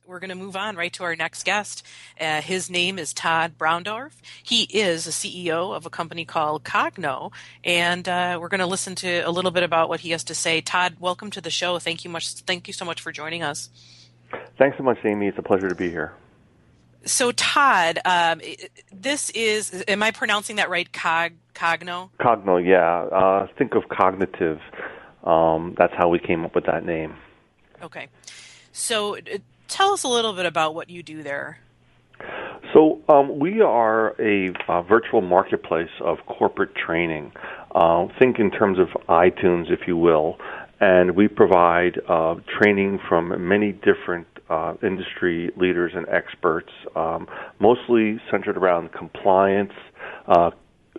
We're going to move on right to our next guest. His name is Tod Browndorf. He is a CEO of a company called Coggno, and we're going to listen to a little bit about what he has to say. Tod, welcome to the show. Thank you so much for joining us. Thanks so much, Amy. It's a pleasure to be here. So, Tod, this is, am I pronouncing that right? Coggno? Cogno, yeah. Think of cognitive. That's how we came up with that name. Okay. So, tell us a little bit about what you do there. So we are a virtual marketplace of corporate training. Think in terms of iTunes, if you will, and we provide training from many different industry leaders and experts, mostly centered around compliance,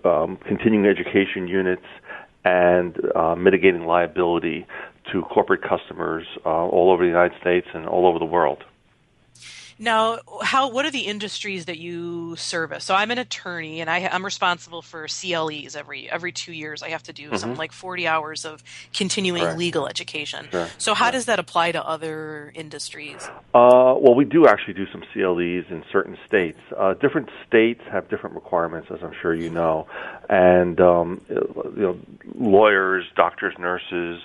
continuing education units, and mitigating liability to corporate customers all over the United States and all over the world. Now, what are the industries that you service? So I'm an attorney, and I'm responsible for CLEs every 2 years. I have to do something like 40 hours of continuing Correct. legal education. Sure. So how Sure. does that apply to other industries? Well, we do actually do some CLEs in certain states. Different states have different requirements, as I'm sure you know, and lawyers, doctors, nurses,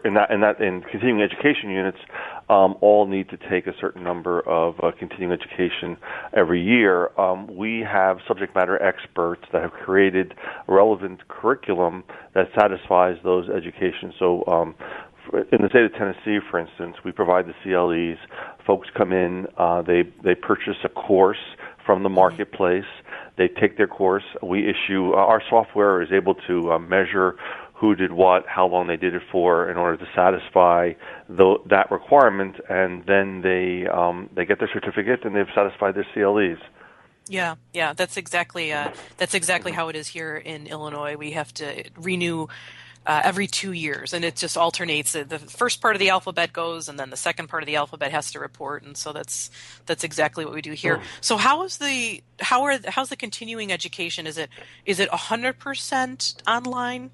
in continuing education units, all need to take a certain number of continuing education every year. We have subject matter experts that have created relevant curriculum that satisfies those education. So in the state of Tennessee, for instance, we provide the CLEs. Folks come in, they purchase a course from the marketplace. They take their course. We issue our software is able to measure who did what, how long they did it for, in order to satisfy that requirement, and then they get their certificate and they've satisfied their CLEs. Yeah, that's exactly how it is here in Illinois. We have to renew every 2 years, and it just alternates. The first part of the alphabet goes, and then the second part of the alphabet has to report, and so that's exactly what we do here. So how's the continuing education? Is it 100% online?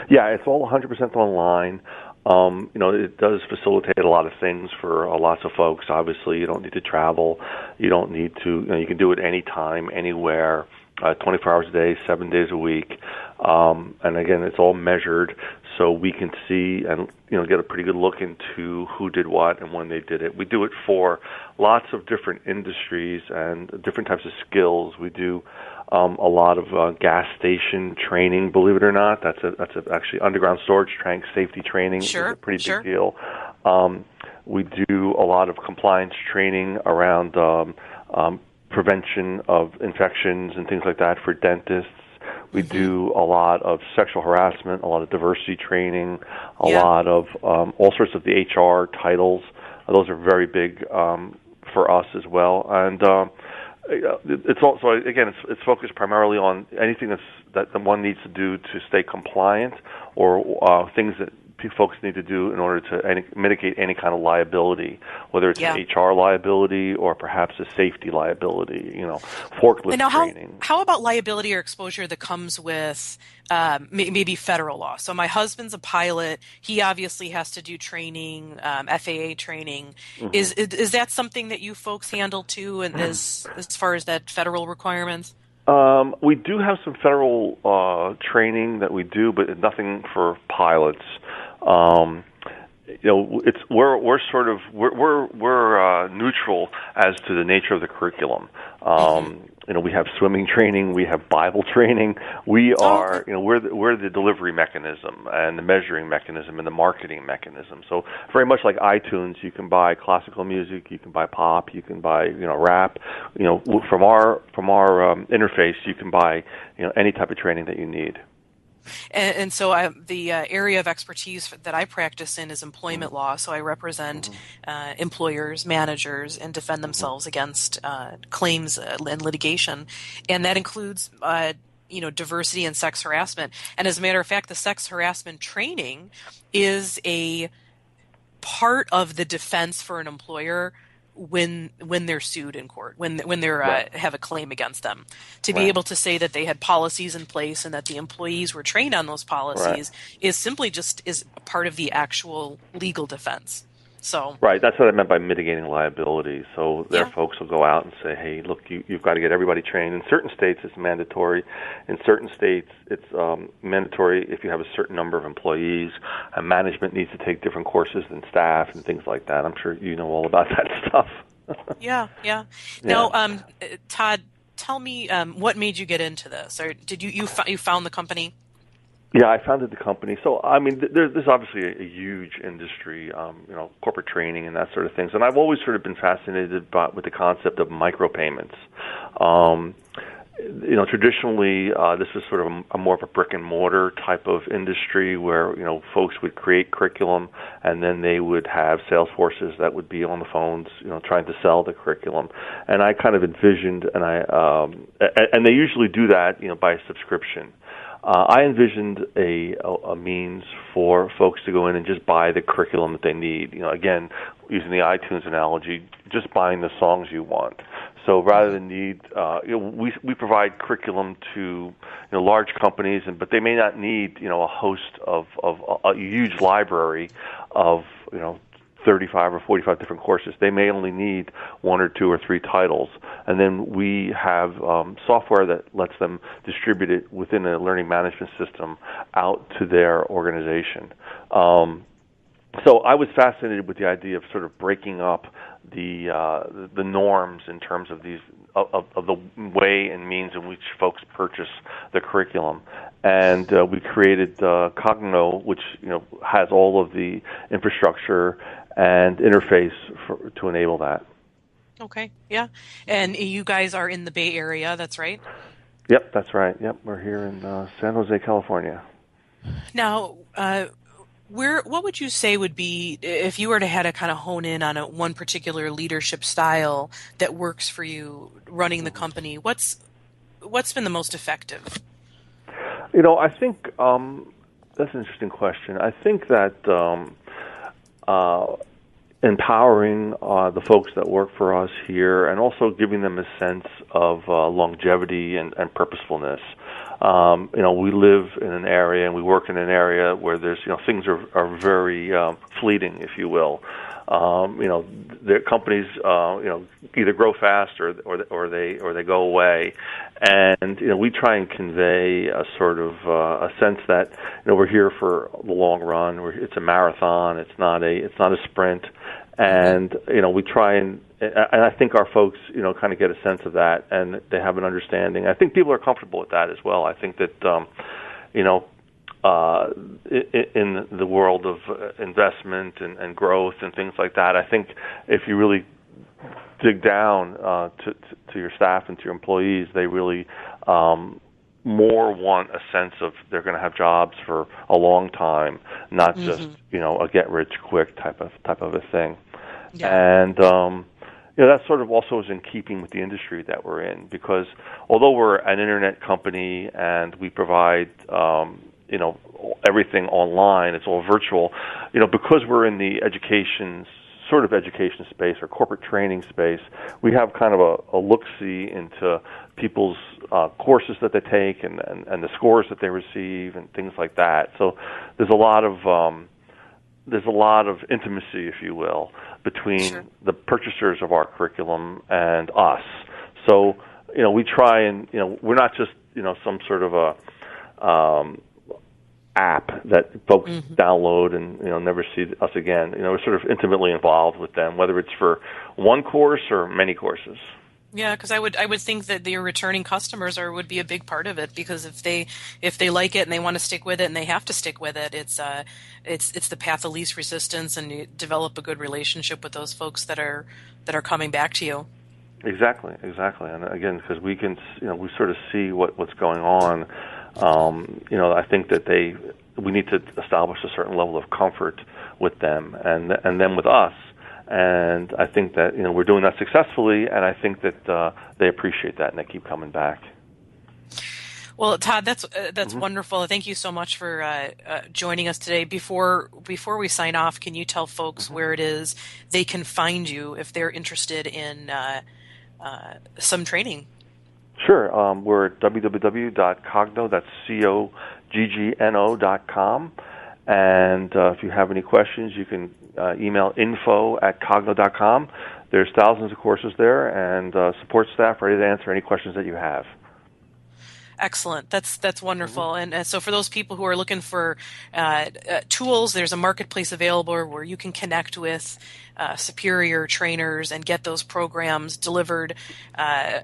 Yeah, it's all 100% online. It does facilitate a lot of things for lots of folks. Obviously, you don't need to travel. You don't need to. You can do it anytime, anywhere, 24 hours a day, 7 days a week. And again, it's all measured, so we can see and get a pretty good look into who did what and when they did it. We do it for lots of different industries and different types of skills. We do a lot of gas station training. Believe it or not, that's actually underground storage tank safety training. Sure, is a pretty sure. big deal. We do a lot of compliance training around prevention of infections and things like that for dentists. We do a lot of sexual harassment, a lot of diversity training, a lot of all sorts of the HR titles. Those are very big for us as well. And it's also, again, it's focused primarily on anything that one needs to do to stay compliant, or things that folks need to do in order to mitigate any kind of liability, whether it's an HR liability or perhaps a safety liability, forklift And now, training. how about liability or exposure that comes with maybe federal law? So my husband's a pilot. He obviously has to do training, FAA training. Is that something that you folks handle too, and as far as that federal requirements? We do have some federal training that we do, but nothing for pilots. We're neutral as to the nature of the curriculum. We have swimming training, we have Bible training. We are, we're the delivery mechanism and the measuring mechanism and the marketing mechanism. So very much like iTunes, you can buy classical music, you can buy pop, you can buy, rap. From our interface, you can buy, any type of training that you need. And so the area of expertise that I practice in is employment law. So I represent employers, managers, and defend themselves against claims and litigation. And that includes diversity and sex harassment. And as a matter of fact, the sex harassment training is a part of the defense for an employer when they're sued in court, when they're have a claim against them, to be able to say that they had policies in place and that the employees were trained on those policies is simply just is part of the actual legal defense. So, Right, that's what I meant by mitigating liability. So their yeah. folks will go out and say, hey, look, you've got to get everybody trained. In certain states, it's mandatory. In certain states, it's mandatory if you have a certain number of employees, and management needs to take different courses than staff and things like that. I'm sure you know all about that stuff. Yeah, yeah. Yeah. Now, Todd, tell me, what made you get into this? Or did you found the company? Yeah, I founded the company. So, I mean, there's obviously a huge industry, corporate training and that sort of things. And I've always sort of been fascinated with the concept of micropayments. Um, Traditionally, this was sort of a more of a brick and mortar type of industry where, folks would create curriculum and then they would have sales forces that would be on the phones, trying to sell the curriculum. And I kind of envisioned, and they usually do that, by subscription. I envisioned a means for folks to go in and just buy the curriculum that they need. Again, using the iTunes analogy, just buying the songs you want. So rather than need, we provide curriculum to large companies, but they may not need a host of a huge library of 35 or 45 different courses. They may only need one or two or three titles. And then we have software that lets them distribute it within a learning management system out to their organization. So I was fascinated with the idea of sort of breaking up the norms in terms of these of the way and means in which folks purchase the curriculum, and we created Coggno, which has all of the infrastructure and interface to enable that. Okay, yeah. And you guys are in the Bay Area, that's right? Yep, that's right. Yep, we're here in San Jose, California. Now, what would you say would be, if you were to had to kind of hone in on one particular leadership style that works for you running the company? What's been the most effective? I think that's an interesting question. I think that empowering the folks that work for us here, and also giving them a sense of longevity and purposefulness. We live in an area and we work in an area where there's things are very fleeting, if you will. The companies either grow fast or they go away, and we try and convey a sort of a sense that we're here for the long run. It's a marathon. It's not a sprint, and we try and I think our folks kind of get a sense of that, and they have an understanding. I think people are comfortable with that as well. I think that in the world of investment and growth and things like that, I think if you really dig down to your staff and to your employees, they really more want a sense of they're going to have jobs for a long time, not just a get rich quick type of a thing. Yeah. And that sort of also is in keeping with the industry that we're in, because although we're an internet company and we provide everything online, it's all virtual, because we're in the education space or corporate training space, we have kind of a look-see into people's courses that they take and the scores that they receive and things like that. So there's a lot of intimacy, if you will, between the purchasers of our curriculum and us. So we try and we're not just some sort of a app that folks download and never see us again. We're sort of intimately involved with them, whether it's for one course or many courses. Yeah, because I would think that your returning customers would be a big part of it, because if they like it and they want to stick with it and they have to stick with it, it's the path of least resistance, and you develop a good relationship with those folks that are coming back to you. Exactly, and again, because we can we sort of see what's going on. I think that we need to establish a certain level of comfort with them and them with us. And I think that we're doing that successfully, and I think that they appreciate that and they keep coming back. Well, Todd, that's wonderful. Thank you so much for joining us today. Before we sign off, can you tell folks where it is they can find you if they're interested in some training? Sure. We're at www.coggno, that's Coggno.com. And if you have any questions, you can email info@cogno.com. There's thousands of courses there and support staff ready to answer any questions that you have. Excellent. That's wonderful. And so for those people who are looking for tools, there's a marketplace available where you can connect with superior trainers and get those programs delivered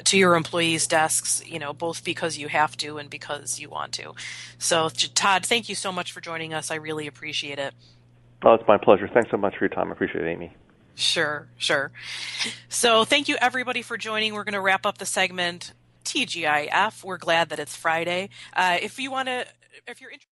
to your employees' desks, both because you have to and because you want to. So, Todd, thank you so much for joining us. I really appreciate it. Oh, it's my pleasure. Thanks so much for your time. I appreciate it, Amy. Sure, sure. So thank you everybody for joining. We're going to wrap up the segment. TGIF. We're glad that it's Friday. If you're interested